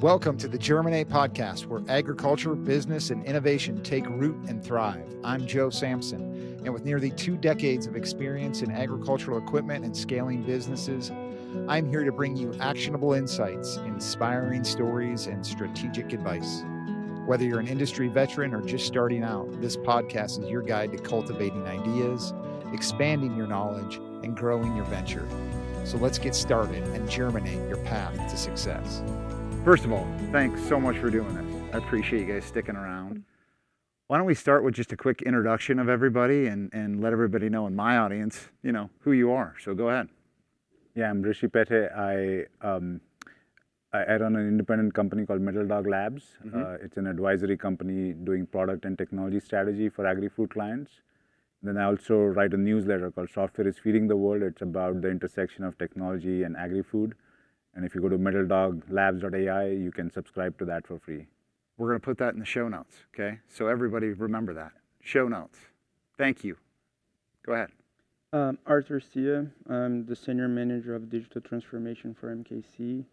Welcome to the Germinate podcast, where agriculture, business, and innovation take root and thrive. I'm Joe Sampson, and with nearly 2 decades of experience in agricultural equipment and scaling businesses, I'm here to bring you actionable insights, inspiring stories, and strategic advice. Whether you're an industry veteran or just starting out, this podcast is your guide to cultivating ideas, expanding your knowledge, and growing your venture. So let's get started and germinate your path to success. First of all, thanks so much for doing this. I appreciate you guys sticking around. Why don't we start with just a quick introduction of everybody and let everybody know in my audience, who you are. So go ahead. Yeah, I'm Rhishi. I run an independent company called Metal Dog Labs. It's an advisory company doing product and technology strategy for agri-food clients. Then I also write a newsletter called Software is Feeding the World. It's about the intersection of technology and agri-food. And if you go to metaldoglabs.ai, you can subscribe to that for free. We're going to put that in the show notes, okay? So everybody remember that. Show notes. Thank you. Go ahead. Arthur Sia. I'm the Senior Manager of Digital Transformation for MKC.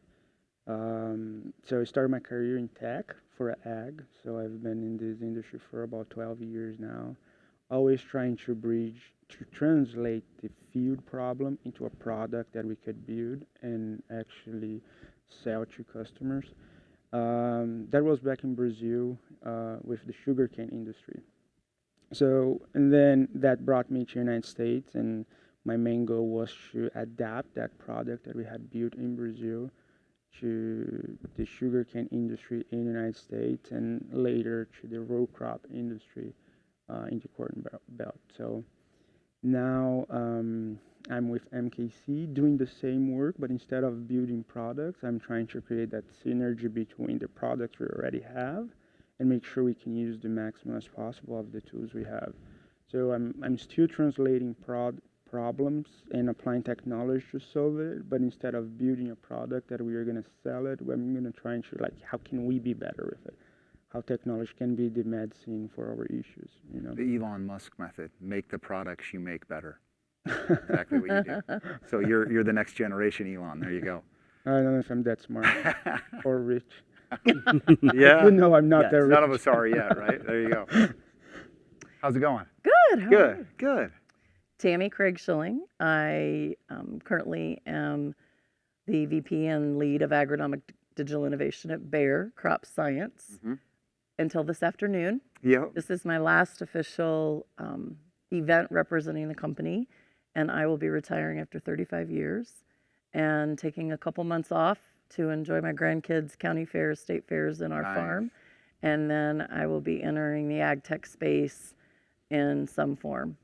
So I started my career in tech for ag. So I've been in this industry for about 12 years now. Always trying to translate the field problem into a product that we could build and actually sell to customers. That was back in Brazil with the sugarcane industry. So, and then that brought me to the United States, and my main goal was to adapt that product that we had built in Brazil to the sugarcane industry in the United States and later to the row crop industry in the Corn Belt. So now I'm with MKC doing the same work, but instead of building products, I'm trying to create that synergy between the products we already have and make sure we can use the maximum as possible of the tools we have. So I'm still translating problems and applying technology to solve it, but instead of building a product that we are going to sell it, I'm going to try and how can we be better with it? How technology can be the medicine for our issues, The Elon Musk method, make the products you make better. Exactly what you do. So you're the next generation Elon. There you go. I don't know if I'm that smart or rich. Yeah. I'm not that rich. None of us are yet, right? There you go. How's it going? Good. Good. Tami Schilling. I currently am the VP and lead of agronomic digital innovation at Bayer Crop Science until this afternoon. Yep. This is my last official event representing the company, and I will be retiring after 35 years and taking a couple months off to enjoy my grandkids' county fairs, state fairs in our farm, and then I will be entering the ag tech space in some form.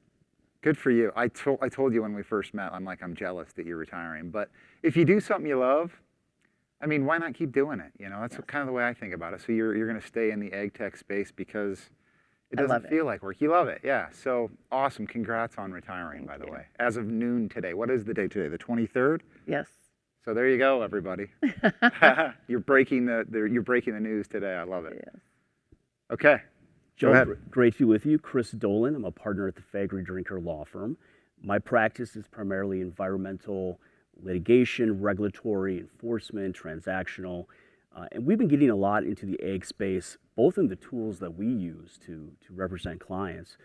Good for you. I told you when we first met, I'm jealous that you're retiring. But if you do something you love, why not keep doing it? That's kind of the way I think about it. So you're going to stay in the ag tech space because it doesn't feel like work. You love it, yeah. So awesome. Congrats on retiring, by the way. As of noon today. What is the day today? The 23rd? Yes. So there you go, everybody. You're breaking the news today. I love it. Yes. Okay. Joe, Go ahead. Great to be with you. Chris Dolan. I'm a partner at the Faegre Drinker Law Firm. My practice is primarily environmental litigation, regulatory, enforcement, transactional. And we've been getting a lot into the ag space, both in the tools that we use to represent clients,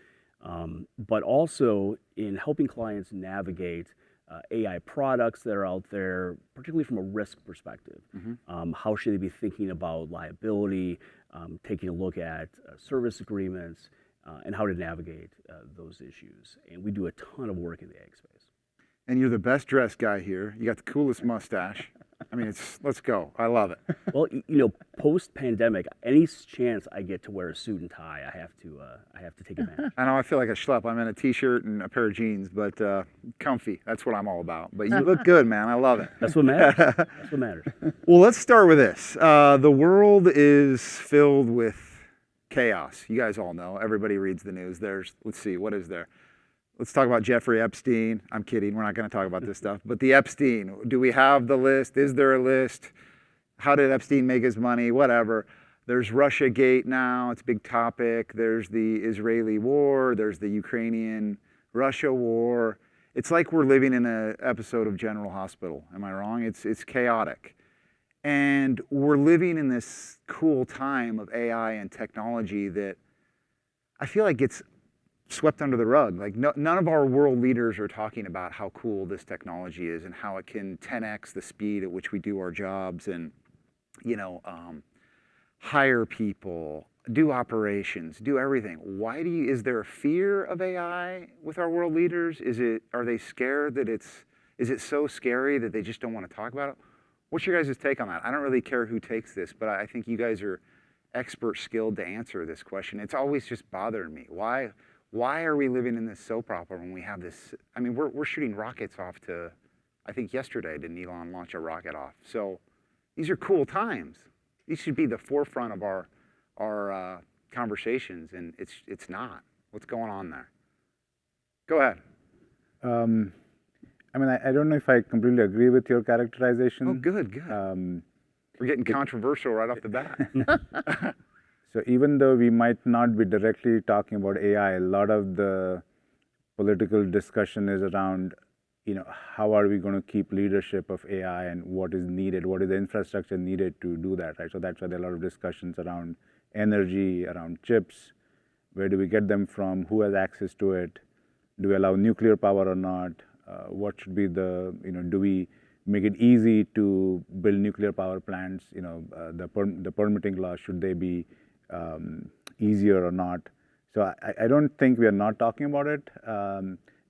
but also in helping clients navigate AI products that are out there, particularly from a risk perspective. How should they be thinking about liability, taking a look at service agreements, and how to navigate those issues. And we do a ton of work in the ag space. And you're the best dressed guy here. You got the coolest mustache. Let's go. I love it. Well, post-pandemic, any chance I get to wear a suit and tie, I have to take advantage. I know I feel like a schlep. I'm in a t-shirt and a pair of jeans, but comfy. That's what I'm all about. But you look good, man. I love it. That's what matters. That's what matters. Well, let's start with this. The world is filled with chaos. You guys all know. Everybody reads the news. Let's see, what is there? Let's talk about Jeffrey Epstein. I'm kidding. We're not going to talk about this stuff. But the Epstein, do we have the list? Is there a list? How did Epstein make his money? Whatever. There's Russia Gate now. It's a big topic. There's the Israeli war. There's the Ukrainian-Russia war. It's like we're living in an episode of General Hospital. Am I wrong? It's chaotic. And we're living in this cool time of AI and technology that I feel like gets swept under the rug. Like none of our world leaders are talking about how cool this technology is and how it can 10x the speed at which we do our jobs and, hire people, do operations, do everything. Is there a fear of AI with our world leaders? Are they scared that is it so scary that they just don't want to talk about it? What's your guys' take on that? I don't really care who takes this, but I think you guys are expert skilled to answer this question. It's always just bothered me. Why are we living in this soap opera when we have this? I mean, we're shooting rockets off to, I think yesterday did Elon launch a rocket off. So these are cool times. These should be the forefront of our conversations, and it's not. What's going on there? Go ahead. I mean, I don't know if I completely agree with your characterization. Oh, good. We're getting controversial right off the bat. So even though we might not be directly talking about AI, a lot of the political discussion is around, how are we going to keep leadership of AI and what is needed, what is the infrastructure needed to do that, right? So that's why there are a lot of discussions around energy, around chips. Where do we get them from? Who has access to it? Do we allow nuclear power or not? What should be do we make it easy to build nuclear power plants? The permitting laws, should they be easier or not? So I don't think we are not talking about it.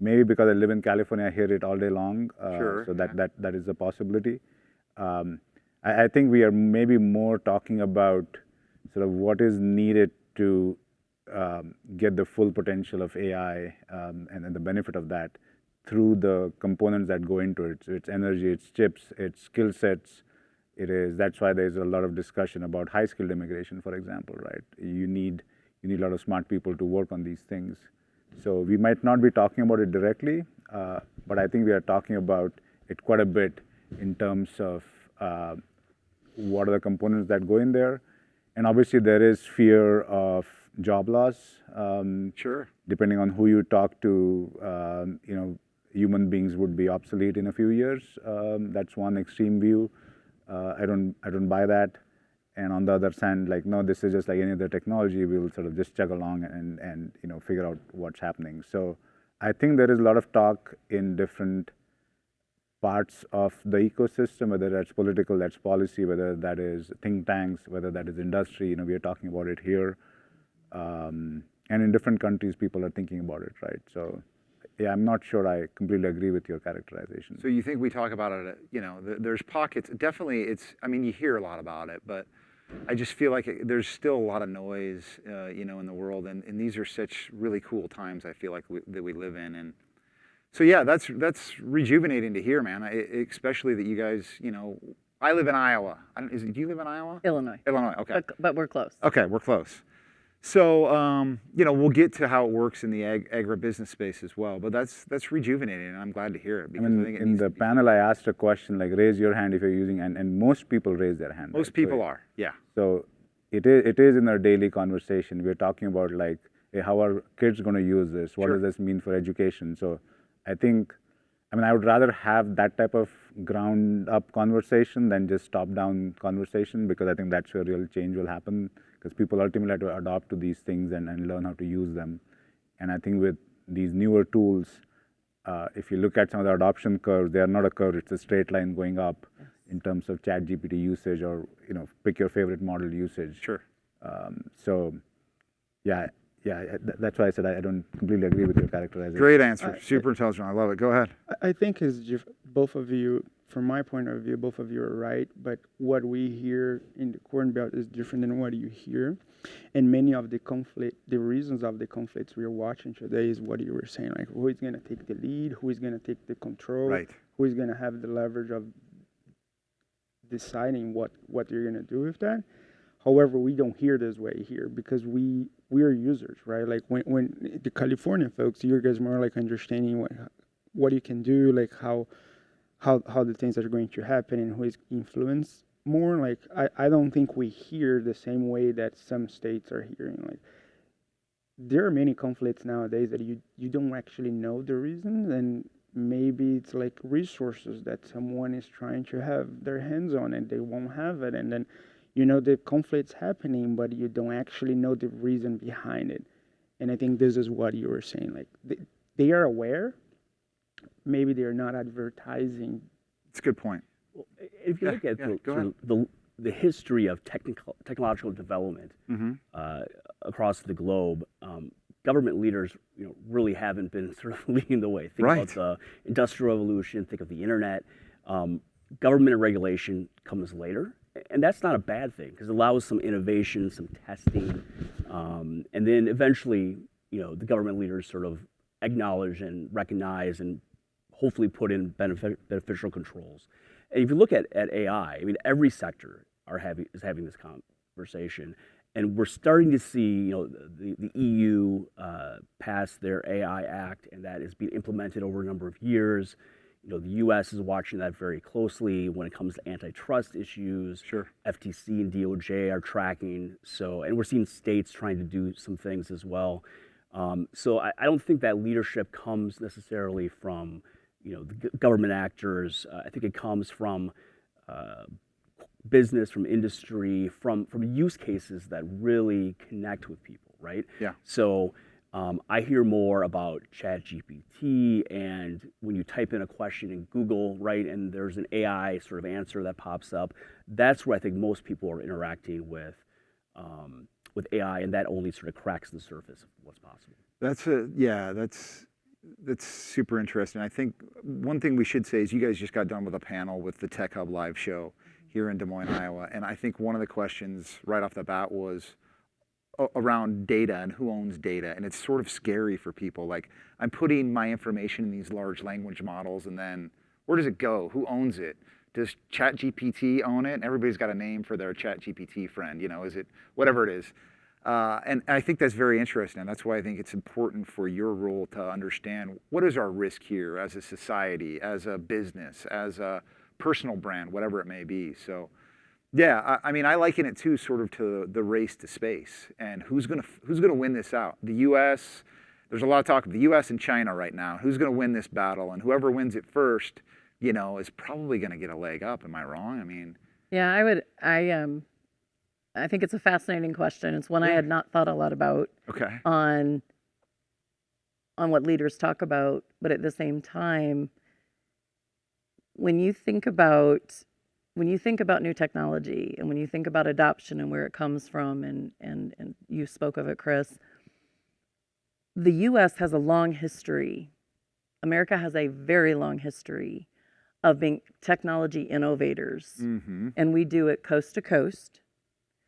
Maybe because I live in California, I hear it all day long. Sure. So that is a possibility. I think we are maybe more talking about sort of what is needed to get the full potential of AI and the benefit of that through the components that go into it. So it's energy, it's chips, it's skill sets. That's why there's a lot of discussion about high-skilled immigration, for example, right? You need a lot of smart people to work on these things. So we might not be talking about it directly, but I think we are talking about it quite a bit in terms of what are the components that go in there. And obviously there is fear of job loss. Sure. Depending on who you talk to, human beings would be obsolete in a few years. That's one extreme view. I don't buy that. And on the other hand, no, this is just like any other technology. We will sort of just chug along and figure out what's happening. So I think there is a lot of talk in different parts of the ecosystem, whether that's political, that's policy, whether that is think tanks, whether that is industry. We are talking about it here. And in different countries, people are thinking about it, right? So yeah, I'm not sure I completely agree with your characterization. So you think we talk about it, there's pockets, definitely you hear a lot about it, but I just feel like there's still a lot of noise, in the world, and these are such really cool times I feel like that we live in. And so yeah, that's rejuvenating to hear, man, especially that you guys, I live in Iowa. Do you live in Iowa? Illinois. Illinois, okay. But we're close. Okay, we're close. So, we'll get to how it works in the agribusiness space as well, but that's rejuvenating, and I'm glad to hear it. Because I think in the panel, I asked a question like, raise your hand if you're using, and most people raise their hand. Most people are, yeah. So it is in our daily conversation. We're talking about like, hey, how are kids going to use this? What does this mean for education? So I think, I would rather have that type of ground-up conversation than just top-down conversation, because I think that's where real change will happen. Because people ultimately have to adopt to these things and learn how to use them. And I think with these newer tools, if you look at some of the adoption curves, they are not a curve, it's a straight line going up in terms of ChatGPT usage or, pick your favorite model usage. Sure. So, yeah, that's why I said I don't completely agree with your characterization. Great answer. Super intelligent. I love it. Go ahead. I think both of you, from my point of view, both of you are right, but what we hear in the Corn Belt is different than what you hear. And many of the reasons of the conflicts we are watching today is what you were saying, like who is going to take the lead, who is going to take the control, right, who is going to have the leverage of deciding what you're going to do with that. However, we don't hear this way here because we are users, right? Like when the California folks, you guys more like understanding what you can do, like how the things are going to happen and who is influenced more. Like I don't think we hear the same way that some states are hearing. Like there are many conflicts nowadays that you don't actually know the reasons, and maybe it's like resources that someone is trying to have their hands on and they won't have it. And then, the conflict's happening, but you don't actually know the reason behind it. And I think this is what you were saying. Like, they are aware, maybe they're not advertising. It's a good point. Well, if you look at the history of technological development across the globe, government leaders, really haven't been sort of leading the way. Think about the Industrial Revolution. Think of the internet. Government and regulation comes later, and that's not a bad thing because it allows some innovation, some testing, and then eventually, the government leaders sort of acknowledge and recognize and hopefully put in beneficial controls. And if you look at AI, I mean, every sector is having this conversation. And we're starting to see, the EU pass their AI Act, and that is being implemented over a number of years. The U.S. is watching that very closely when it comes to antitrust issues. Sure. FTC and DOJ are tracking. And we're seeing states trying to do some things as well. So I don't think that leadership comes necessarily from, the government actors. I think it comes from business, from industry, from use cases that really connect with people, right? Yeah. So I hear more about ChatGPT, and when you type in a question in Google, right, and there's an AI sort of answer that pops up, that's where I think most people are interacting with AI, and that only sort of cracks the surface of what's possible. That's super interesting. I think one thing we should say is you guys just got done with a panel with the Tech Hub live show here in Des Moines, Iowa. And I think one of the questions right off the bat was around data and who owns data. And it's sort of scary for people. Like, I'm putting my information in these large language models, and then where does it go? Who owns it? Does ChatGPT own it? And everybody's got a name for their ChatGPT friend. Is it whatever it is? And I think that's very interesting. And that's why I think it's important for your role to understand what is our risk here as a society, as a business, as a personal brand, whatever it may be. So, yeah, I mean, I liken it too, sort of to the race to space and who's gonna win this out. The U.S. There's a lot of talk of the U.S. and China right now. Who's gonna win this battle? And whoever wins it first, is probably gonna get a leg up. Am I wrong? I mean, Yeah, I think it's a fascinating question. It's one I had not thought a lot about on what leaders talk about, but at the same time, when you think about new technology and when you think about adoption and where it comes from, and you spoke of it, Chris, the U.S. has a long history. America has a very long history of being technology innovators, and we do it coast to coast.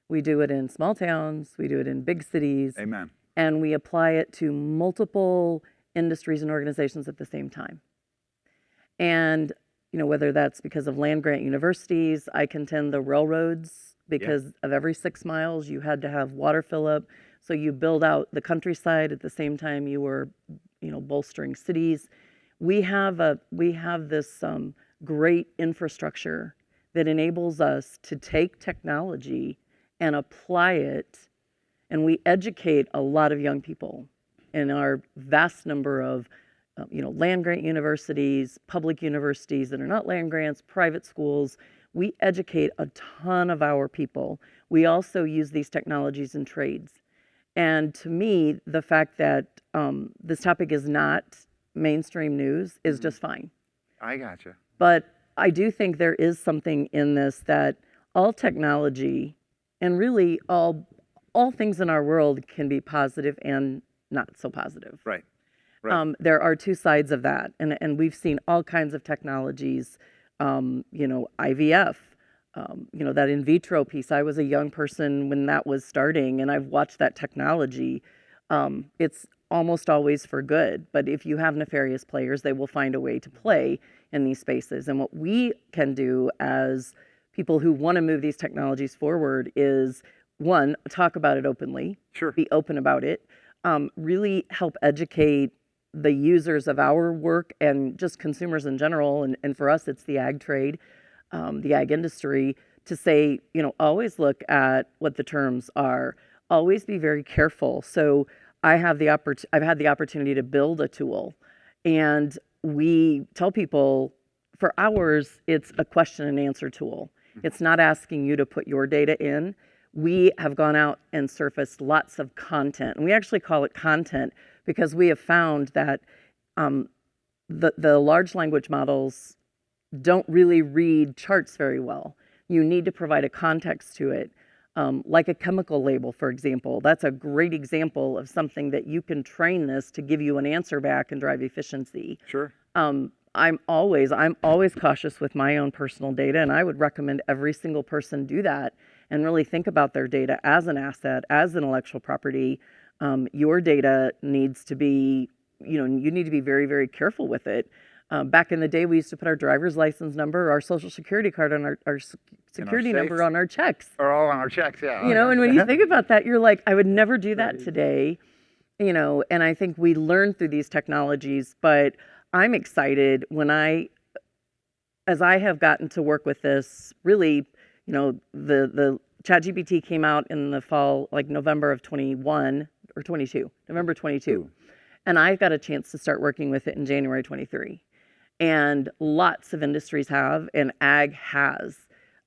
We do it in small towns. We do it in big cities. Amen. And we apply it to multiple industries and organizations at the same time. And whether that's because of land-grant universities, I contend the railroads, because of every 6 miles you had to have water fill up. So you build out the countryside at the same time you were, bolstering cities. We have this great infrastructure that enables us to take technology and apply it, and we educate a lot of young people in our vast number of land-grant universities, public universities that are not land grants, private schools. We educate a ton of our people. We also use these technologies in trades. And to me, the fact that this topic is not mainstream news is just fine. I gotcha. But I do think there is something in this that all technology and really all things in our world can be positive and not so positive. Right. There are two sides of that, and we've seen all kinds of technologies, IVF, that in vitro piece. I was a young person when that was starting, and I've watched that technology. It's almost always for good, but if you have nefarious players, they will find a way to play in these spaces. And what we can do as people who want to move these technologies forward is, one, talk about it openly, be open about it, really help educate the users of our work and just consumers in general. And for us, it's the ag trade, the ag industry, to say, always look at what the terms are, always be very careful. So I've had the opportunity to build a tool, and we tell people for ours, it's a question and answer tool. It's not asking you to put your data in. We have gone out and surfaced lots of content. And we actually call it content because we have found that the large language models don't really read charts very well. You need to provide a context to it. Like a chemical label, for example. That's a great example of something that you can train this to give you an answer back and drive efficiency. Sure. I'm always cautious with my own personal data, and I would recommend every single person do that and really think about their data as an asset, as intellectual property. Your data needs to be, you need to be very, very careful with it. Back in the day, we used to put our driver's license number, our social security card on our security number on our checks. Or all on our checks, yeah. And when you think about that, you're like, I would never do that today. And I think we learn through these technologies, but I'm excited as I have gotten to work with this, really, the ChatGPT came out in the fall, like November of 21 or 22, November 22. And I got a chance to start working with it in January 23. And lots of industries have, and ag has.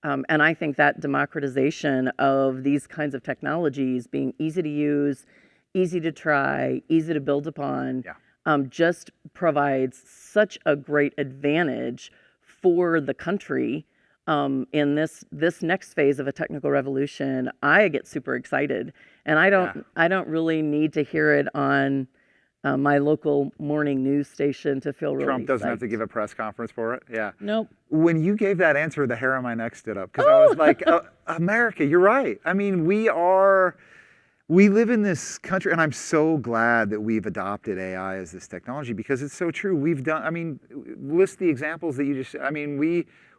And I think that democratization of these kinds of technologies being easy to use, easy to try, easy to build upon, just provides such a great advantage for the country in this next phase of a technical revolution. I get super excited, and I don't really need to hear it on my local morning news station to feel really Trump doesn't psyched. have to give a press conference for it. Yeah. Nope. When you gave that answer, the hair on my neck stood up because I was like, America, you're right. I mean, we live in this country, and I'm so glad that we've adopted AI as this technology because it's so true. List the examples that you just,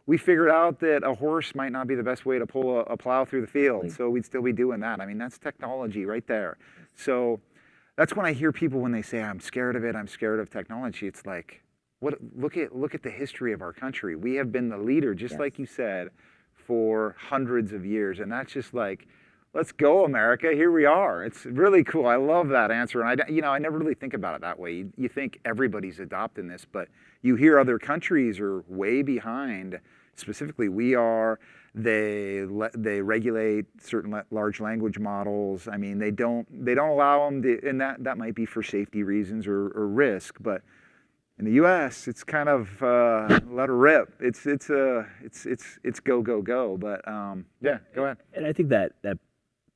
we figured out that a horse might not be the best way to pull a plow through the field, so we'd still be doing that. That's technology right there. So that's when I hear people when they say, I'm scared of it, I'm scared of technology. It's like, look at the history of our country. We have been the leader, just like you said, for hundreds of years. And that's just like, let's go, America, here we are. It's really cool. I love that answer. And I never really think about it that way. You think everybody's adopting this, but you hear other countries are way behind. Specifically, we are. They regulate certain large language models. They don't allow them to, and that might be for safety reasons or risk. But in the U.S., it's kind of let her rip. It's go go go. But yeah, go ahead. And I think that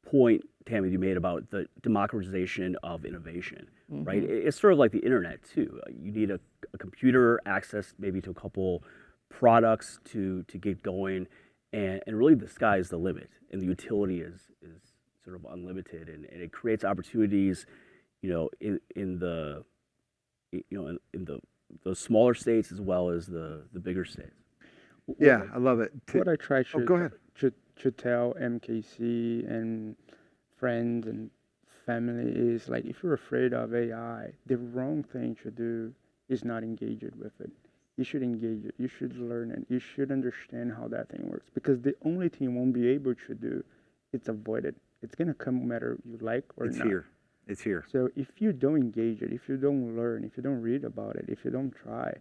point, Tami, you made about the democratization of innovation, right? It's sort of like the internet too. You need a computer access maybe to a couple products to get going. And really, the sky is the limit, and the utility is sort of unlimited, and it creates opportunities, in the smaller states as well as the bigger states. Yeah, I love it. What I try go ahead. to tell MKC and friends and family is like, if you're afraid of AI, the wrong thing to do is not engage it with it. You should engage it. You should learn it. You should understand how that thing works. Because the only thing you won't be able to do is avoid it. It's going to come no matter you like or not. It's here. So if you don't engage it, if you don't learn, if you don't read about it, if you don't try,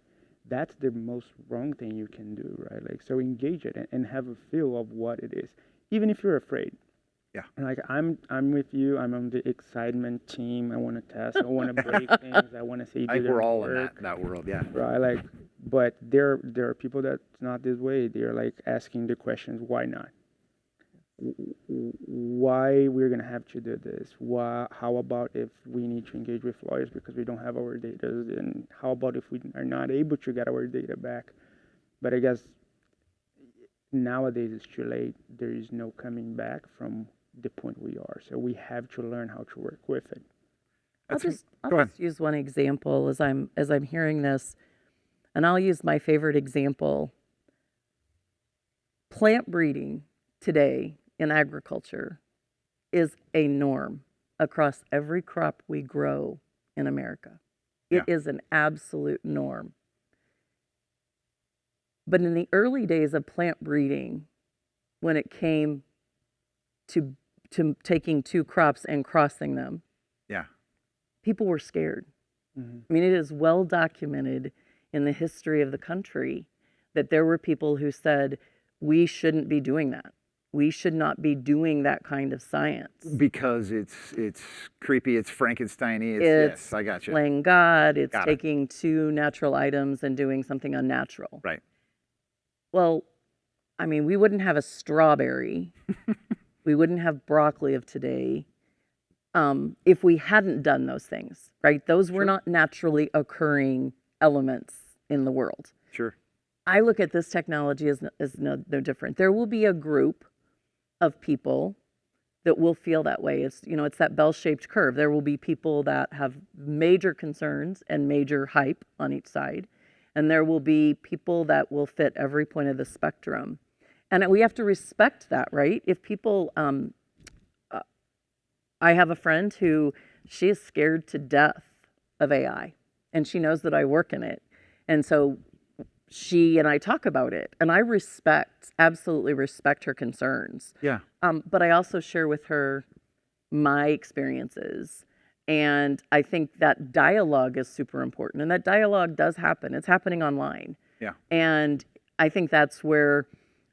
that's the most wrong thing you can do, right? Like, so engage it and have a feel of what it is, even if you're afraid. Yeah. Like I'm with you. I'm on the excitement team. I want to test. I want to break things. I want to say. I think we're all in that world. Yeah. Right. Like, but there are people that's not this way. They're like asking the questions, why not? Why we're gonna have to do this? Why? How about if we need to engage with lawyers because we don't have our data? And how about if we are not able to get our data back? But I guess nowadays it's too late. There is no coming back from the point we are. So we have to learn how to work with it. I'll just use one example as I'm hearing this, and I'll use my favorite example. Plant breeding today in agriculture is a norm across every crop we grow in America. It is an absolute norm. But in the early days of plant breeding, when it came to taking two crops and crossing them, people were scared. It is well documented in the history of the country that there were people who said, we shouldn't be doing that. We should not be doing that kind of science. Because it's creepy, it's Frankenstein-y, It's yes, I got you. playing God, it's Got it. taking two natural items and doing something unnatural. Right. Well, I mean, we wouldn't have a strawberry, we wouldn't have broccoli of today if we hadn't done those things, right? Those were not naturally occurring elements in the world. Sure. I look at this technology as no different. There will be a group of people that will feel that way. It's, you know, it's that bell-shaped curve. There will be people that have major concerns and major hype on each side, and there will be people that will fit every point of the spectrum. And we have to respect that, right? If people, I have a friend who, she is scared to death of AI, and she knows that I work in it. And so she and I talk about it, and I absolutely respect her concerns. Yeah. But I also share with her my experiences. And I think that dialogue is super important. And that dialogue does happen. It's happening online. Yeah. And I think that's where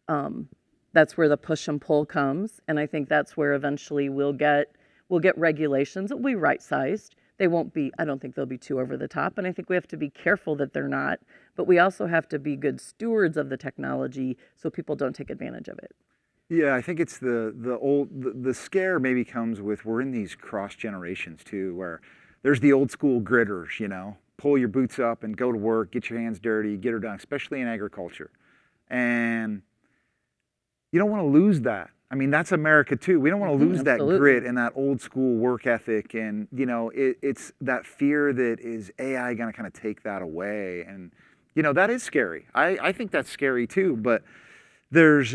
the push and pull comes. And I think that's where eventually we'll get regulations that will be right-sized. They won't be, I don't think they'll be too over the top. And I think we have to be careful that they're not. But we also have to be good stewards of the technology so people don't take advantage of it. Yeah, I think it's the scare maybe comes with, we're in these cross generations too, where there's the old school gritters, you know, pull your boots up and go to work, get your hands dirty, get her done, especially in agriculture. And you don't want to lose that. I mean, that's America too. We don't want to lose that grit and that old school work ethic. And, you know, it's that fear that is AI going to kind of take that away. And, you know, that is scary. I think that's scary too. But there's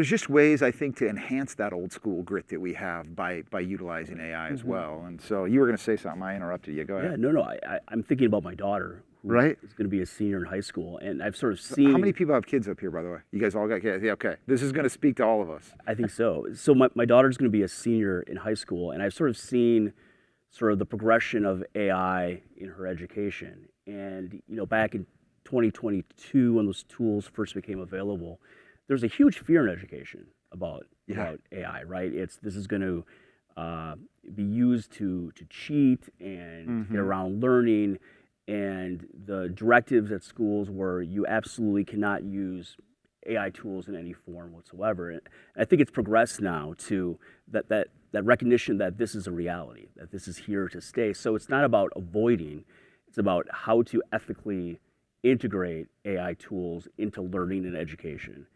just ways, I think, to enhance that old school grit that we have by utilizing AI as well. And so you were going to say something. I interrupted you. Go ahead. Yeah, no. I'm thinking about my daughter, who is going to be a senior in high school, and I've sort of seen. How many people have kids up here, by the way? You guys all got kids? Yeah, okay. This is going to speak to all of us. I think so. So my daughter's going to be a senior in high school, and I've sort of seen sort of the progression of AI in her education. And, you know, back in 2022, when those tools first became available, there's a huge fear in education about AI, right? This is going to be used to cheat and get around learning. And the directives at schools were you absolutely cannot use AI tools in any form whatsoever. And I think it's progressed now to that recognition that this is a reality, that this is here to stay. So it's not about avoiding, it's about how to ethically integrate AI tools into learning and education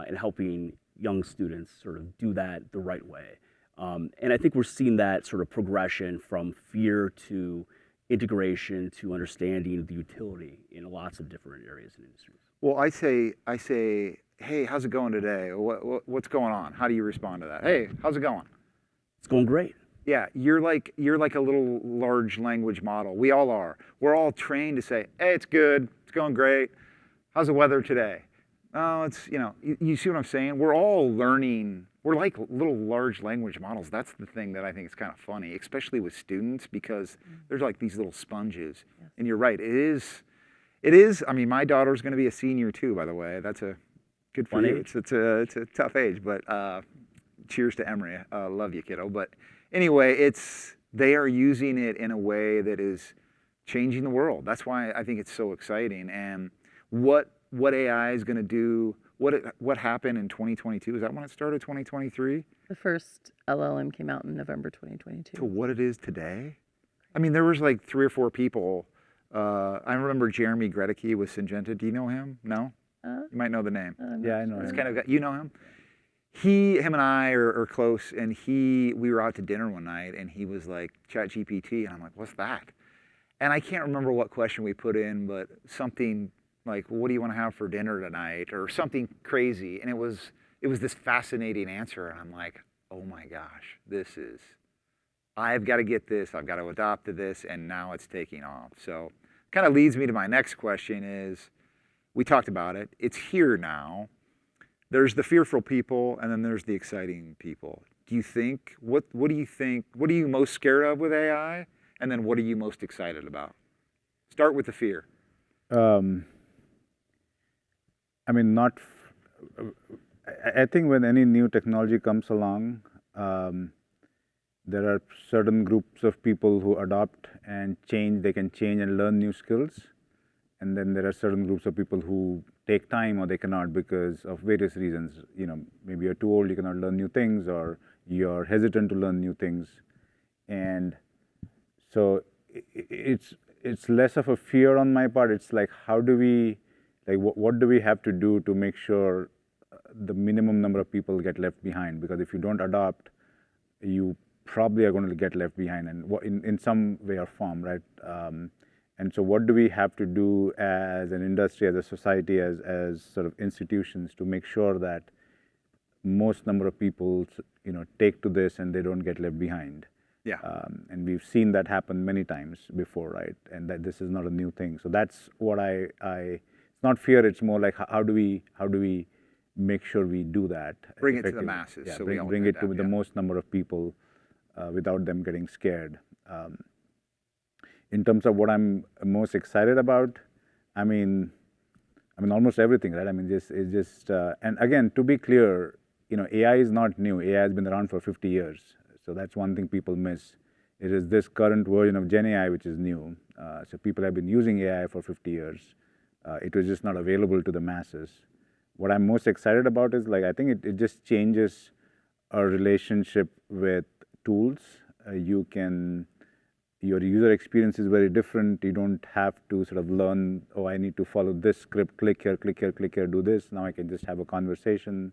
and helping young students sort of do that the right way. And I think we're seeing that sort of progression from fear to integration to understanding the utility in lots of different areas and industries. Well, I say, hey, how's it going today? What's going on? How do you respond to that? Hey, how's it going? It's going great. Yeah, you're like a little large language model. We all are. We're all trained to say, hey, it's good, it's going great. How's the weather today? Oh, it's, you know, you see what I'm saying? We're all learning. We're like little large language models. That's the thing that I think is kind of funny, especially with students, because there's like these little sponges. Yes. And you're right, it is. I mean, my daughter's going to be a senior too, by the way. That's a good for you. It's a tough age, but cheers to Emory. Love you, kiddo. But anyway, they are using it in a way that is changing the world. That's why I think it's so exciting. And what AI is going to do, what happened in 2022? Is that when it started, 2023? The first LLM came out in November 2022. To what it is today? I mean, there was like 3 or 4 people. I remember Jeremy Gredicke with Syngenta. Do you know him? No? You might know the name. Yeah, I know him. It's kind of, you know him? Him and I are close, and we were out to dinner one night, and he was like, ChatGPT, and I'm like, what's that? And I can't remember what question we put in, but something like, what do you want to have for dinner tonight, or something crazy. And it was this fascinating answer, and I'm like, oh my gosh, I've got to get this, I've got to adopt to this, and now it's taking off. So kind of leads me to my next question is, we talked about it, it's here now. There's the fearful people, and then there's the exciting people. Do you think, what do you think, what are you most scared of with AI? And then what are you most excited about? Start with the fear. I mean, not. I think when any new technology comes along, there are certain groups of people who adopt and change. They can change and learn new skills, and then there are certain groups of people who take time or they cannot because of various reasons. You know, maybe you're too old, you cannot learn new things, or you're hesitant to learn new things, and so it's less of a fear on my part. It's like, how do we, like, what do we have to do to make sure the minimum number of people get left behind? Because if you don't adopt, you probably are going to get left behind, and in some way or form, right? And so what do we have to do as an industry, as a society, as sort of institutions to make sure that most number of people, you know, take to this and they don't get left behind? Yeah. And we've seen that happen many times before, right? And that this is not a new thing. So that's what it's not fear. It's more like how do we make sure we do that? Bring it to the masses. Yeah, so bring it to the most number of people without them getting scared. In terms of what I'm most excited about, I mean almost everything, right? I mean, and again, to be clear, you know, AI is not new. AI has been around for 50 years. So that's one thing people miss. It is this current version of Gen AI which is new. So people have been using AI for 50 years. It was just not available to the masses. What I'm most excited about is, like, I think it just changes our relationship with tools. Your user experience is very different. You don't have to sort of learn, oh, I need to follow this script, click here, do this. Now I can just have a conversation.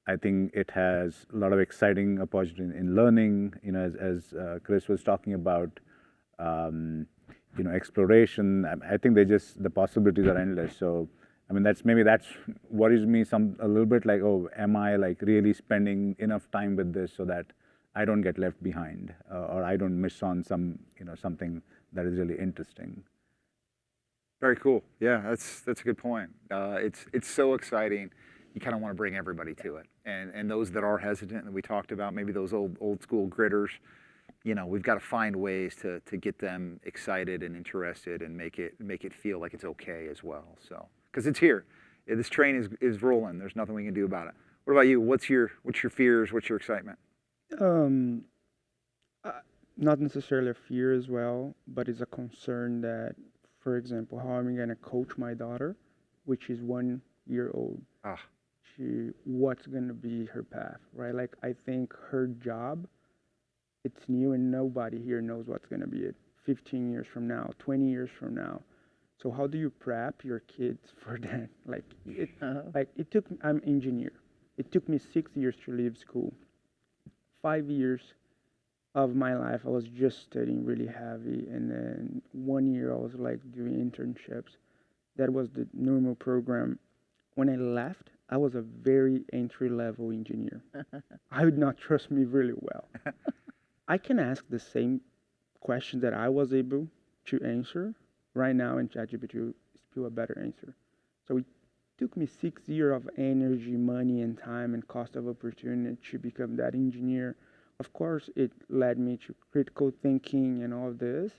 I think it has a lot of exciting opportunity in learning, you know, as Chris was talking about, you know, exploration. I think the possibilities are endless. So, I mean, that's worries me a little bit, like, oh, am I like really spending enough time with this so that I don't get left behind, or I don't miss on something that is really interesting. Very cool. Yeah, that's a good point. It's so exciting. You kind of want to bring everybody to it, and those that are hesitant that we talked about, maybe those old school gritters, you know, we've got to find ways to get them excited and interested and make it feel like it's okay as well. So, because it's here, this train is rolling. There's nothing we can do about it. What about you? What's your fears? What's your excitement? Not necessarily a fear as well, but it's a concern that, for example, how am I going to coach my daughter, which is 1 year old? What's going to be her path, right? Like, I think her job, it's new and nobody here knows what's going to be it 15 years from now, 20 years from now. So how do you prep your kids for that? I'm engineer. It took me 6 years to leave school. 5 years of my life I was just studying really heavy, and then 1 year I was like doing internships. That was the normal program. When I left, I was a very entry-level engineer. I would not trust me really well. I can ask the same question that I was able to answer right now, and ChatGPT is still a better answer. So it took me 6 years of energy, money, and time, and cost of opportunity to become that engineer. Of course, it led me to critical thinking and all of this,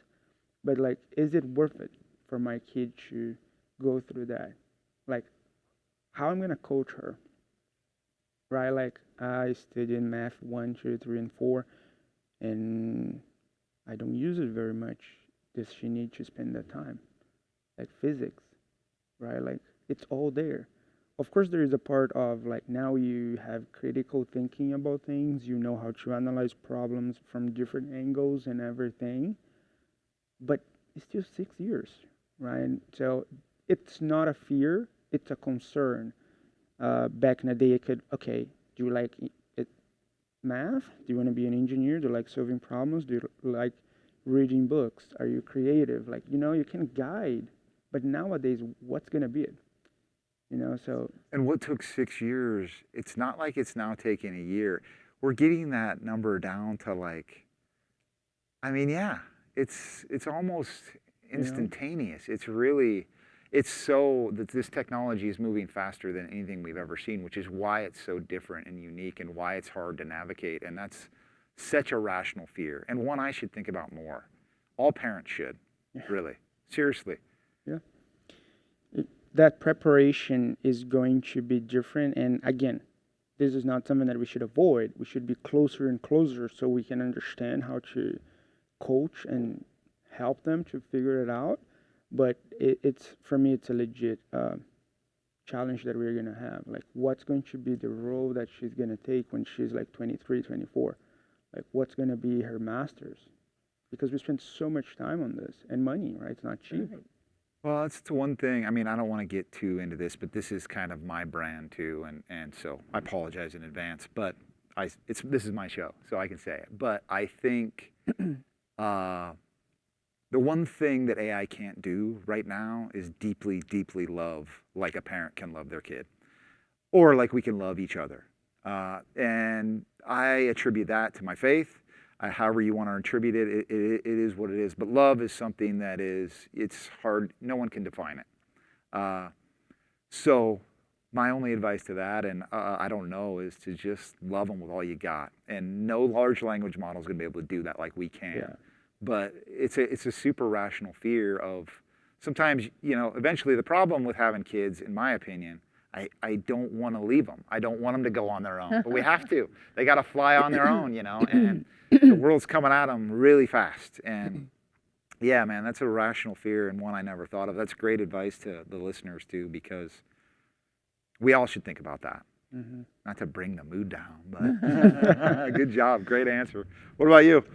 but like, is it worth it for my kid to go through that? Like, how I'm gonna coach her, right? Like, I studied math 1, 2, 3, and 4, and I don't use it very much. Does she need to spend that time? Like physics, right? Like, it's all there. Of course, there is a part of, like, now you have critical thinking about things. You know how to analyze problems from different angles and everything. But it's still 6 years, right? So it's not a fear. It's a concern. Back in the day, do you like math? Do you want to be an engineer? Do you like solving problems? Do you like reading books? Are you creative? Like, you know, you can guide. But nowadays, what's going to be it? You know, so. And what took 6 years, it's not like it's now taking a year. We're getting that number down to, like, I mean, yeah, it's almost instantaneous. It's really, it's so that this technology is moving faster than anything we've ever seen, which is why it's so different and unique and why it's hard to navigate. And that's such a rational fear, and one I should think about more. All parents should, really, seriously. Yeah. that preparation is going to be different. And again, this is not something that we should avoid. We should be closer and closer so we can understand how to coach and help them to figure it out. But it's for me, it's a legit challenge that we're going to have. Like, what's going to be the role that she's going to take when she's like 23, 24? Like, what's going to be her master's? Because we spend so much time on this and money, right? It's not cheap. Right. Well, that's the one thing. I mean, I don't want to get too into this, but this is kind of my brand too, and so I apologize in advance. But this is my show, so I can say it. But I think the one thing that AI can't do right now is deeply, deeply love like a parent can love their kid, or like we can love each other. And I attribute that to my faith. However you want to attribute it, it is what it is. But love is something that it's hard. No one can define it. So my only advice to that, and I don't know, is to just love them with all you got. And no large language model is going to be able to do that like we can. Yeah. But it's a super rational fear of sometimes, eventually the problem with having kids, in my opinion, I don't want to leave them. I don't want them to go on their own, but we have to. They got to fly on their own, and the world's coming at them really fast. And yeah, man, that's a rational fear and one I never thought of. That's great advice to the listeners too, because we all should think about that. Mm-hmm. Not to bring the mood down, but good job. Great answer. What about you?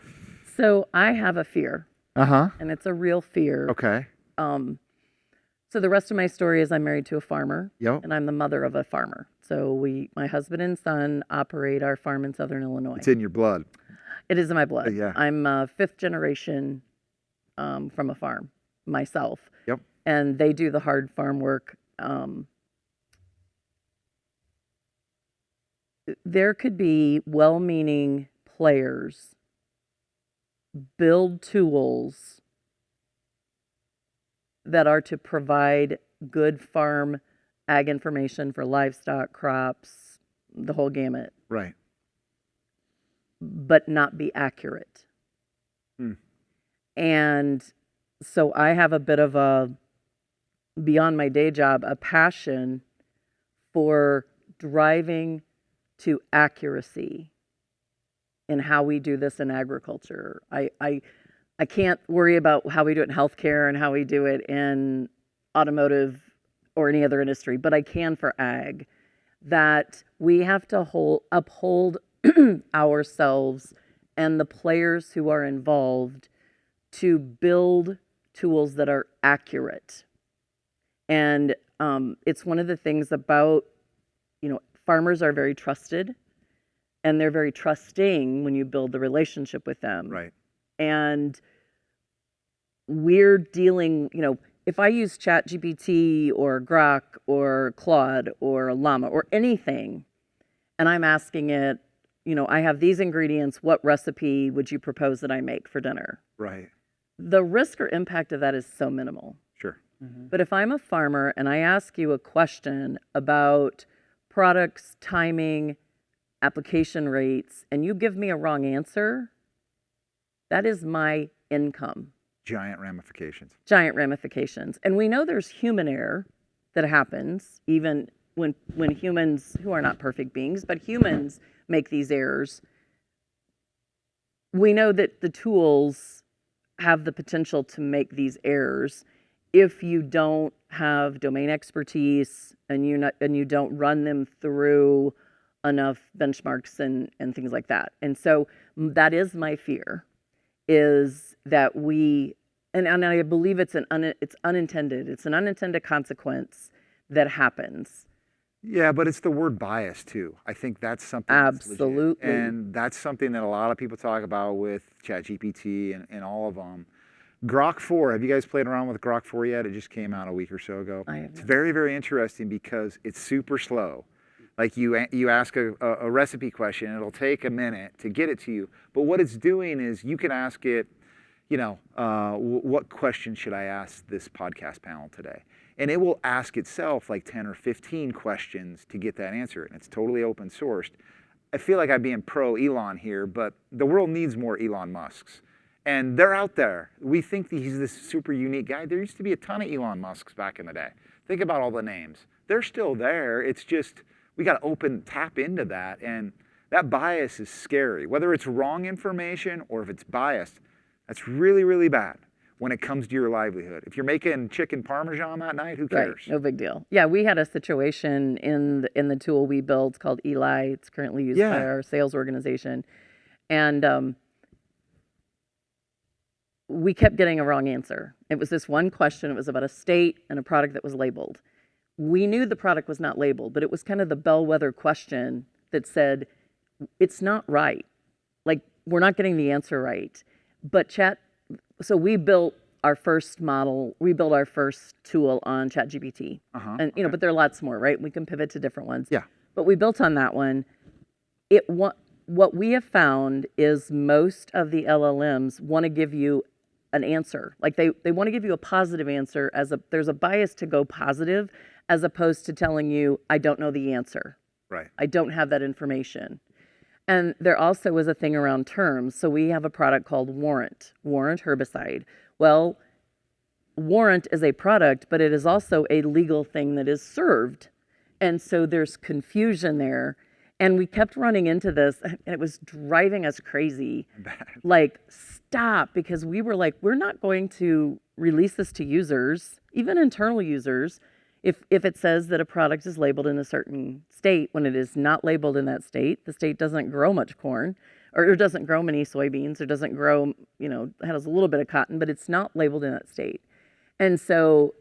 So I have a fear, Uh-huh. and it's a real fear. Okay. So the rest of my story is I'm married to a farmer, Yep. and I'm the mother of a farmer. So my husband and son operate our farm in Southern Illinois. It's in your blood. It is in my blood. Yeah. I'm fifth generation from a farm myself. Yep. And they do the hard farm work. There could be well-meaning players build tools that are to provide good farm ag information for livestock, crops, the whole gamut, Right. but not be accurate. Hmm. And so I have a bit of a, beyond my day job, a passion for driving to accuracy in how we do this in agriculture. I can't worry about how we do it in healthcare and how we do it in automotive or any other industry, but I can for ag. That we have to uphold ourselves and the players who are involved to build tools that are accurate. And it's one of the things about, farmers are very trusted, and they're very trusting when you build the relationship with them. Right. And we're dealing, if I use ChatGPT or Grok or Claude or Llama or anything, and I'm asking it, I have these ingredients, what recipe would you propose that I make for dinner? Right. The risk or impact of that is so minimal. Sure. Mm-hmm. But if I'm a farmer and I ask you a question about products, timing, application rates, and you give me a wrong answer, that is my income. Giant ramifications. Giant ramifications. And we know there's human error that happens, even when humans, who are not perfect beings, but humans make these errors. We know that the tools have the potential to make these errors if you don't have domain expertise and you don't run them through enough benchmarks and things like that. And so that is my fear, is that we, and I believe it's unintended. It's an unintended consequence that happens. Yeah, but it's the word bias too. I think that's something that's legit. Absolutely. And that's something that a lot of people talk about with ChatGPT and all of them. Grok 4, have you guys played around with Grok 4 yet? It just came out a week or so ago. I have It's not. very, very interesting because it's super slow. Like you ask a recipe question, it'll take a minute to get it to you. But what it's doing is you can ask it, what question should I ask this podcast panel today? And it will ask itself like 10 or 15 questions to get that answer. And it's totally open sourced. I feel like I'm being pro Elon here, but the world needs more Elon Musks. And they're out there. We think that he's this super unique guy. There used to be a ton of Elon Musks back in the day. Think about all the names. They're still there. It's just, we got to tap into that. And that bias is scary. Whether it's wrong information or if it's biased, that's really, really bad when it comes to your livelihood. If you're making chicken parmesan that night, who cares? Right, no big deal. Yeah, we had a situation in the tool we built called Eli. It's currently used by our sales organization. And we kept getting a wrong answer. It was this one question. It was about a state and a product that was labeled. We knew the product was not labeled, but it was kind of the bellwether question that said, it's not right. Like, we're not getting the answer right. But so we built our first model, we built our first tool on ChatGPT. And, but there are lots more, right? We can pivot to different ones. Yeah. But we built on that one. What we have found is most of the LLMs want to give you an answer. Like they want to give you a positive answer there's a bias to go positive as opposed to telling you, I don't know the answer. Right. I don't have that information. And there also is a thing around terms. So we have a product called Warrant herbicide. Well, Warrant is a product, but it is also a legal thing that is served. And so there's confusion there. And we kept running into this, and it was driving us crazy. Like, stop, because we were like, we're not going to release this to users, even internal users, if it says that a product is labeled in a certain state when it is not labeled in that state. The state doesn't grow much corn, or it doesn't grow many soybeans, or doesn't grow, has a little bit of cotton, but it's not labeled in that state. And so,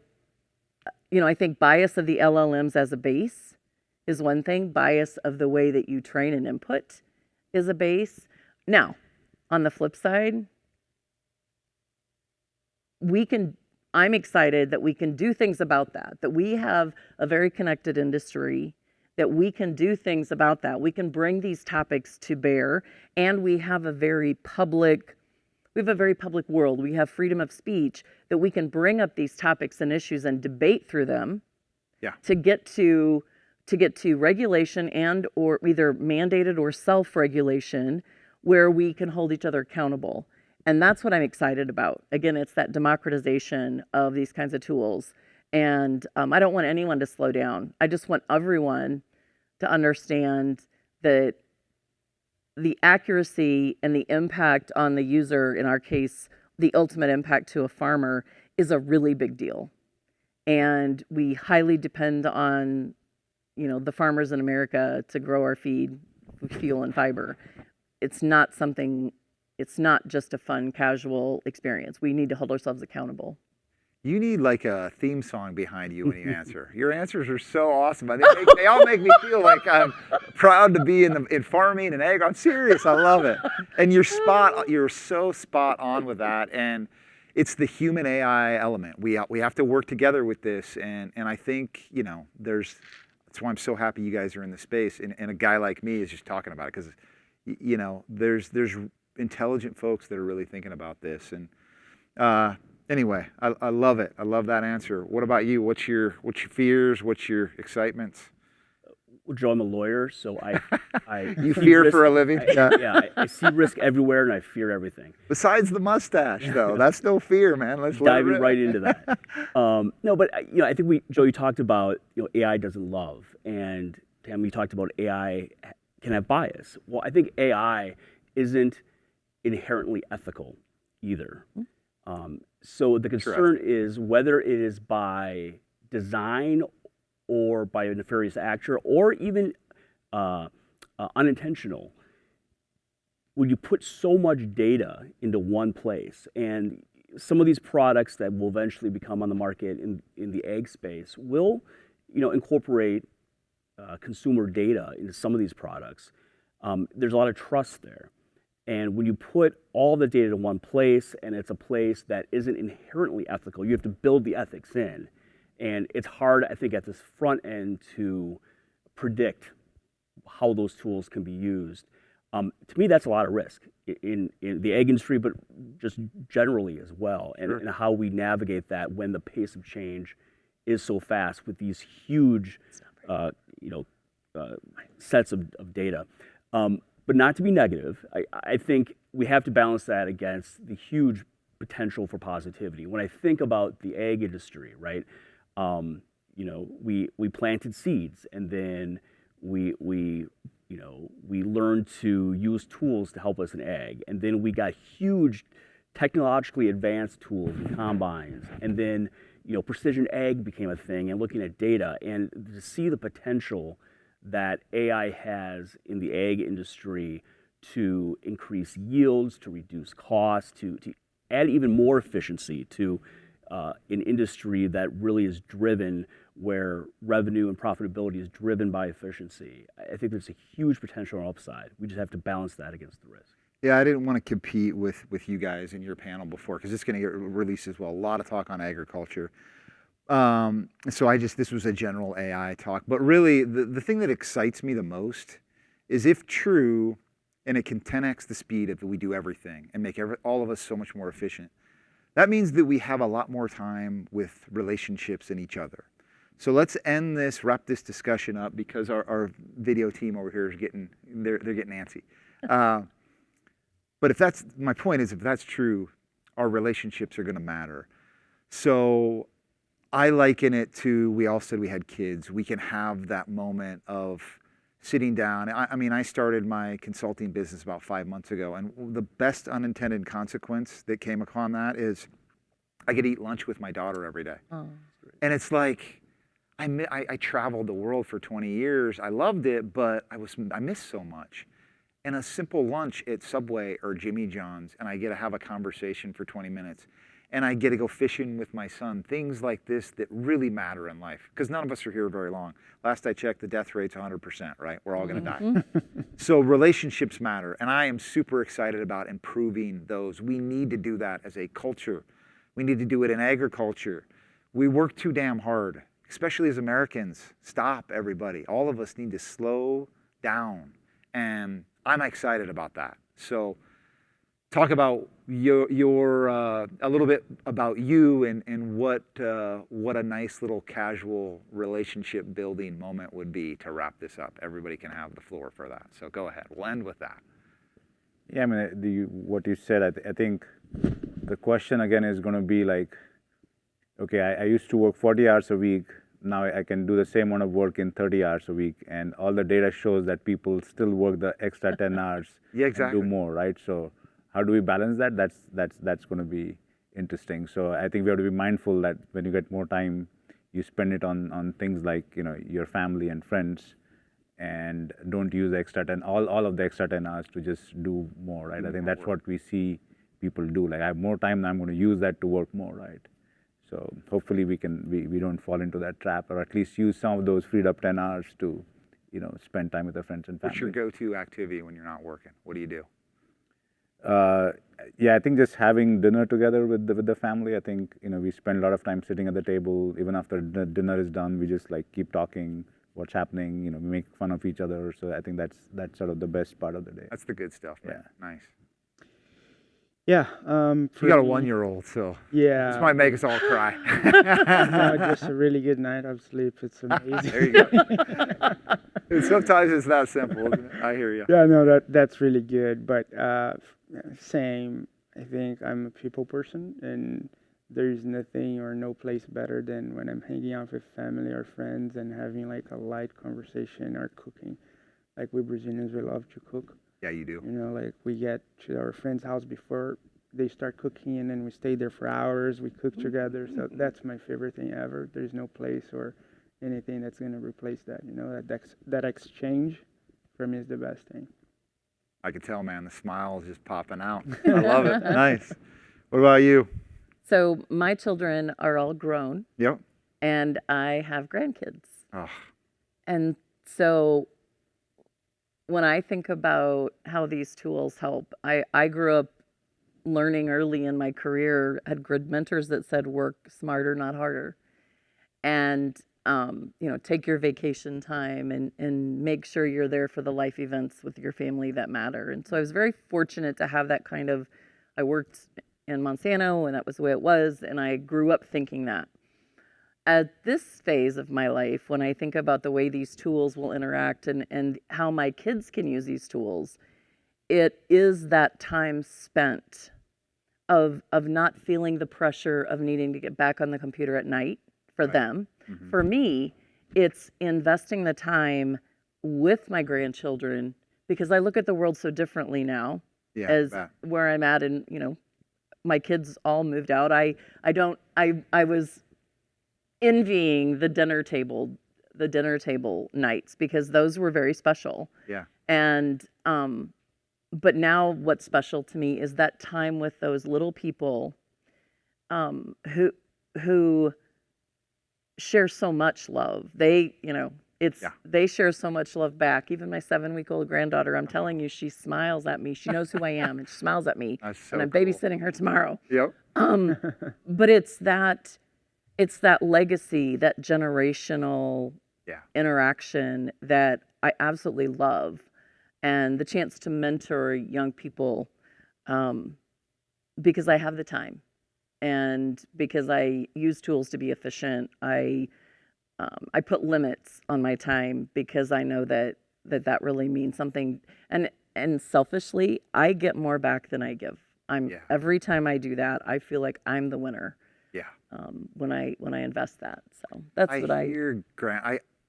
I think bias of the LLMs as a base is one thing. Bias of the way that you train and input is a base. Now, on the flip side, I'm excited that we can do things about that we have a very connected industry, that we can do things about that. We can bring these topics to bear, and we have a very public world. We have freedom of speech, that we can bring up these topics and issues and debate through them to get to regulation and or either mandated or self-regulation where we can hold each other accountable. And that's what I'm excited about. Again, it's that democratization of these kinds of tools. And I don't want anyone to slow down. I just want everyone to understand that the accuracy and the impact on the user, in our case, the ultimate impact to a farmer, is a really big deal. And we highly depend on, the farmers in America to grow our feed, fuel, and fiber. It's not just a fun, casual experience. We need to hold ourselves accountable. You need like a theme song behind you when you answer. Your answers are so awesome. They all make me feel like I'm proud to be in farming and ag. I'm serious. I love it. And you're so spot on with that. And it's the human AI element. We have to work together with this. And I think, that's why I'm so happy you guys are in the space. And a guy like me is just talking about it because, there's intelligent folks that are really thinking about this. And anyway, I love it. I love that answer. What about you? What's your fears? What's your excitements? Well, Joe, I'm a lawyer, so I you fear risk, for a living. I see risk everywhere, and I fear everything. Besides the mustache, though, that's no fear, man. Let's diving right into that. No, but I think Joe, you talked about AI doesn't love, and Tami, you talked about AI can have bias. Well, I think AI isn't inherently ethical either. So the concern is whether it is by design or by a nefarious actor or even unintentional. When you put so much data into one place, and some of these products that will eventually become on the market in the ag space will incorporate consumer data into some of these products. There's a lot of trust there. And when you put all the data in one place, and it's a place that isn't inherently ethical, you have to build the ethics in. And it's hard, I think, at this front end to predict how those tools can be used. To me, that's a lot of risk in the ag industry, but just generally as well, and how we navigate that when the pace of change is so fast with these huge, sets of data. But not to be negative, I think we have to balance that against the huge potential for positivity. When I think about the ag industry, right, we planted seeds, and then we learned to use tools to help us in ag, and then we got huge technologically advanced tools and combines, and then precision ag became a thing, and looking at data and to see the potential that AI has in the ag industry to increase yields, to reduce costs, to add even more efficiency to an industry that really is driven where revenue and profitability is driven by efficiency. I think there's a huge potential upside. We just have to balance that against the risk. Yeah, I didn't want to compete with you guys in your panel before because it's going to get released as well. A lot of talk on agriculture. So this was a general AI talk. But really, the thing that excites me the most is if true, and it can 10x the speed if we do everything and make all of us so much more efficient. That means that we have a lot more time with relationships and each other. So let's wrap this discussion up because our video team over here is getting antsy. But my point is, if that's true, our relationships are going to matter. So I liken it to, we all said we had kids. We can have that moment of sitting down. I started my consulting business about 5 months ago, and the best unintended consequence that came upon that is I get to eat lunch with my daughter every day. Oh. And it's like, I traveled the world for 20 years. I loved it, but I missed so much. And a simple lunch at Subway or Jimmy John's, and I get to have a conversation for 20 minutes. And I get to go fishing with my son, things like this that really matter in life. Because none of us are here very long. Last I checked, the death rate's 100%, right? We're all going to die. So relationships matter. And I am super excited about improving those. We need to do that as a culture. We need to do it in agriculture. We work too damn hard, especially as Americans. Stop, everybody. All of us need to slow down. And I'm excited about that. So talk about a little bit about you and what a nice little casual relationship building moment would be to wrap this up. Everybody can have the floor for that. So go ahead. We'll end with that. Yeah, what you said, I think the question again is going to be like, okay, I used to work 40 hours a week. Now I can do the same amount of work in 30 hours a week, and all the data shows that people still work the extra 10 hours yeah, exactly. and do more, right? So how do we balance that? That's going to be interesting. So I think we have to be mindful that when you get more time, you spend it on things like your family and friends, and don't use the extra 10 all of the extra 10 hours to just do more, right? I think that's what we see people do. Like, I have more time, I'm going to use that to work more, right? So hopefully we don't fall into that trap, or at least use some of those freed up 10 hours to spend time with their friends and family. What's your go-to activity when you're not working? What do you do? Yeah, I think just having dinner together with the family. I think we spend a lot of time sitting at the table. Even after dinner is done, we just like keep talking what's happening. We make fun of each other. So I think that's sort of the best part of the day. That's the good stuff, man. Yeah. Nice. Yeah. You got a 1-year-old, so yeah, this might make us all cry. No, just a really good night of sleep. It's amazing. There you go. Sometimes it's that simple, isn't it? I hear you. Yeah, no, that's really good. But same. I think I'm a people person, and there's nothing or no place better than when I'm hanging out with family or friends and having like a light conversation or cooking. Like, we Brazilians, we love to cook. Yeah, you do. Like, we get to our friend's house before they start cooking, and then we stay there for hours. We cook together. So that's my favorite thing ever. There's no place or anything that's going to replace that. That exchange for me is the best thing. I can tell, man. The smile is just popping out. I love it. Nice. What about you? So my children are all grown. Yep. And I have grandkids. Oh. And so when I think about how these tools help, I grew up learning early in my career, had good mentors that said work smarter, not harder. And, take your vacation time and make sure you're there for the life events with your family that matter. And so I was very fortunate to have that I worked in Monsanto, and that was the way it was, and I grew up thinking that. At this phase of my life, when I think about the way these tools will interact and how my kids can use these tools, it is that time spent of not feeling the pressure of needing to get back on the computer at night for them, For me, it's investing the time with my grandchildren because I look at the world so differently now as where I'm at, and my kids all moved out. I was envying the dinner table nights because those were very special. Yeah. And but now what's special to me is that time with those little people who share so much love. They share so much love back. Even my 7-week-old granddaughter, I'm telling you, she smiles at me. She knows who I am, and she smiles at me. And I'm babysitting her tomorrow. Yep. But it's that legacy, that generational interaction that I absolutely love, and the chance to mentor young people because I have the time, and because I use tools to be efficient. I put limits on my time because I know that really means something. And selfishly, I get more back than I give. Every time I do that, I feel like I'm the winner. Yeah. When I invest that, so that's what I hear.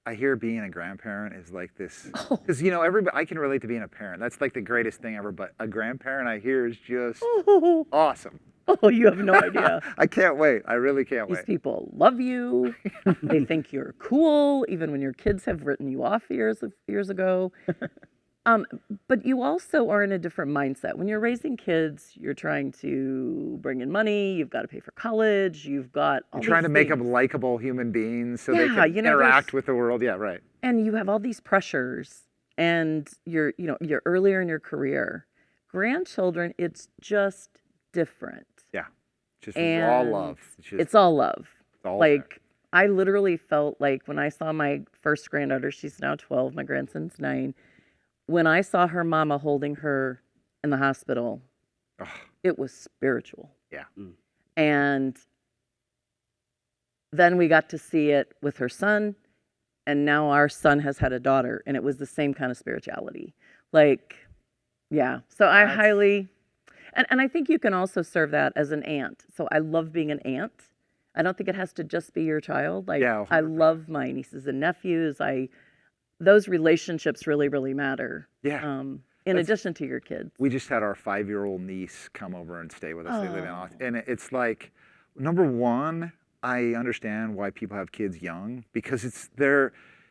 I hear being a grandparent is like this, because everybody, I can relate to being a parent. That's like the greatest thing ever. But a grandparent, I hear, is just awesome. Oh, you have no idea. I can't wait. I really can't wait. These people love you. They think you're cool, even when your kids have written you off years ago. But you also are in a different mindset. When you're raising kids, you're trying to bring in money. You've got to pay for college. You've got all You're trying to make things. them likable human beings so they can interact with the world. Yeah, right. And you have all these pressures, and you're earlier in your career. Grandchildren, it's just different. Yeah, just raw love. It's all love. It's all like there. I literally felt like when I saw my first granddaughter, she's now 12, my grandson's 9. When I saw her mama holding her in the hospital, it was spiritual. Yeah. And then we got to see it with her son, and now our son has had a daughter, and it was the same kind of spirituality. Like, yeah. So I highly, and I think you can also serve that as an aunt. So I love being an aunt. I don't think it has to just be your child. Like, I love my nieces and nephews. Those relationships really, really matter. Yeah. In addition to your kids. We just had our 5-year-old niece come over and stay with us. They live in Austin. And it's like, number one, I understand why people have kids young, because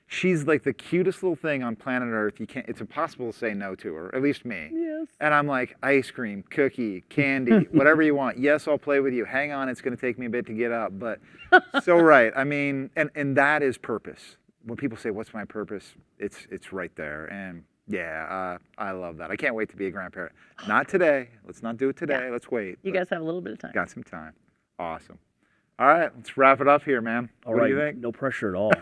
she's like the cutest little thing on planet Earth. It's impossible to say no to her, at least me. Yes. And I'm like, ice cream, cookie, candy, whatever you want. Yes, I'll play with you. Hang on, it's going to take me a bit to get up. But so right. I mean, and that is purpose. When people say, what's my purpose? It's right there. And I love that. I can't wait to be a grandparent. Not today. Let's not do it today. Yeah. Let's wait. You guys have a little bit of time. Got some time. Awesome. All right, let's wrap it up here, man. All what right, do you think? No pressure at all.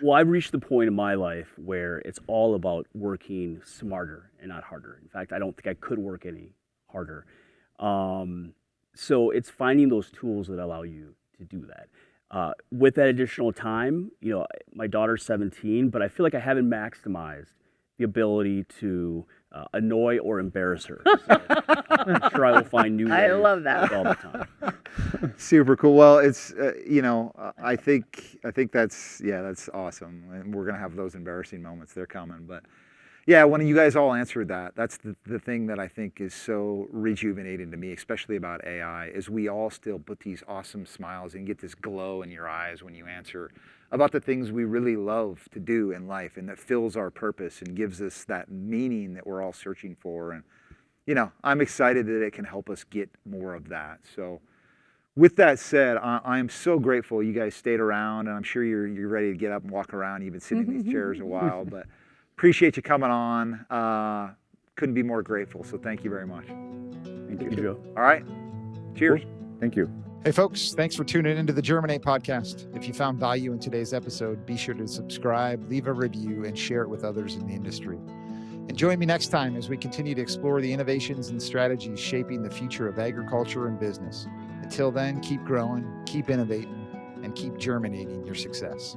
Well, I've reached the point in my life where it's all about working smarter and not harder. In fact, I don't think I could work any harder. So it's finding those tools that allow you to do that. With that additional time, my daughter's 17, but I feel like I haven't maximized the ability to annoy or embarrass her. So, I'm sure I will find new ways. I love that. All the time. Super cool. Well, it's I think that's awesome, and we're gonna have those embarrassing moments. They're coming, but yeah, when you guys all answered that, that's the thing that I think is so rejuvenating to me, especially about AI, is we all still put these awesome smiles and get this glow in your eyes when you answer about the things we really love to do in life, and that fills our purpose and gives us that meaning that we're all searching for. And I'm excited that it can help us get more of that. So with that said, I'm so grateful you guys stayed around, and I'm sure you're ready to get up and walk around. You've been sitting in these chairs a while, but appreciate you coming on. Couldn't be more grateful. So thank you very much. Thank you, Joe. All right. Cheers. Cool. Thank you. Hey, folks, thanks for tuning into the Germinate podcast. If you found value in today's episode, be sure to subscribe, leave a review, and share it with others in the industry. And join me next time as we continue to explore the innovations and strategies shaping the future of agriculture and business. Until then, keep growing, keep innovating, and keep germinating your success.